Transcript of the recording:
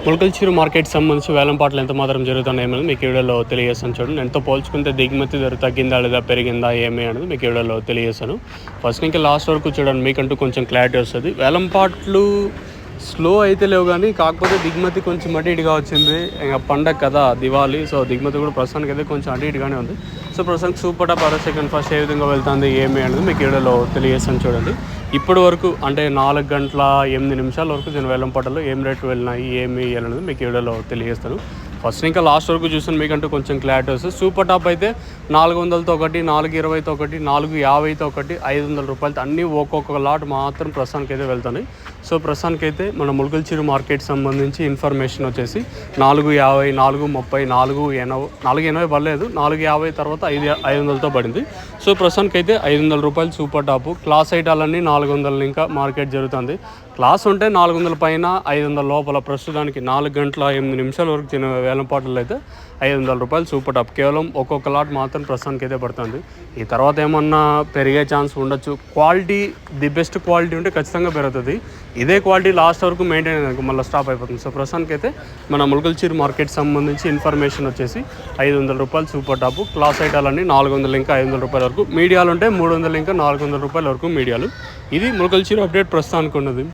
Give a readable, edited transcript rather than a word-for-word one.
ములకల్చూరు market సంబంధించి వేలంపాట్లు ఎంత మాత్రం జరుగుతున్నాయని మీకు వీడియోలో తెలియజేస్తాను. చూడండి, ఎంతో పోల్చుకుంటే దిగుమతి ధర తగ్గిందా లేదా పెరిగిందా ఏమి అనేది మీకు వీడియోలో తెలియజేస్తాను. ఫస్ట్ ఇంకా లాస్ట్ వరకు చూడండి, మీకంటూ కొంచెం క్లారిటీ వస్తుంది. వేలంపాట్లు స్లో అయితే లేవు, కానీ కాకపోతే దిగుమతి కొంచెం అటు ఇటుగా వచ్చింది. ఇంకా పండగ కదా, దివాళీ, సో దిగుమతి కూడా ప్రస్తుతానికి అయితే కొంచెం అటు ఇటుగానే ఉంది. సో ప్రస్తుతానికి సూపర్ టాప్ సెకండ్ ఫస్ట్ ఏ విధంగా వెళ్తుంది ఏమి అనేది మీకు వీడియోలో తెలియజేస్తాను. చూడండి, ఇప్పటి వరకు అంటే 4:08 వరకు నేను వేలంపాటలో ఏం రేటు వెళ్ళినాయి ఏమి అనేది మీకు వీడియోలో తెలియజేస్తాను. ఫస్ట్ ఇంకా లాస్ట్ వరకు చూసాను, మీకంటూ కొంచెం క్లారిటీ వస్తుంది. సూపర్ టాప్ అయితే 400తో ఒకటి, 420తో ఒకటి, 450తో ఒకటి, 500 రూపాయలతో అన్నీ ఒక్కొక్క లాట్ మాత్రం ప్రస్తుతానికి అయితే వెళ్తున్నాయి. సో ప్రస్తుతానికి అయితే మన ములకల్చూరు మార్కెట్ సంబంధించి ఇన్ఫర్మేషన్ వచ్చేసి 450, 430, 480 పడలేదు, 450 తర్వాత 500తో పడింది. సో ప్రస్తుతానికి అయితే 500 రూపాయలు సూపర్ టాప్. క్లాస్ ఐటాలన్నీ 400 ఇంకా మార్కెట్ జరుగుతుంది. క్లాస్ ఉంటే 400 పైన 500 లోపల. ప్రస్తుతానికి 4:08 వరకు వేలంపాటలు అయితే 500 రూపాయలు సూపర్ టాప్. కేవలం ఒక్కొక్క లాట్ మాత్రం ప్రస్తుతానికి అయితే పడుతుంది. ఈ తర్వాత ఏమన్నా పెరిగే ఛాన్స్ ఉండొచ్చు. క్వాలిటీ ది బెస్ట్ క్వాలిటీ ఉంటే ఖచ్చితంగా పెరుగుతుంది. ఇదే క్వాలిటీ లాస్ట్ వరకు మెయింటైన్ అయ్యేందుకు మళ్ళీ స్టాప్ అయిపోతుంది. సో ప్రస్తుతానికి అయితే మన ములకల్చూరు మార్కెట్ సంబంధించి ఇన్ఫర్మేషన్ వచ్చేసి 500 రూపాయలు సూపర్ టాప్. క్లాస్ ఐటాలన్నీ 400 ఇంకా 500 రూపాయల వరకు. మీడియాలు ఉంటే 300 ఇంకా 400 రూపాయల వరకు మీడియాలు. ఇది ములకల్చూరు అప్డేట్ ప్రస్తుతానికి ఉన్నది.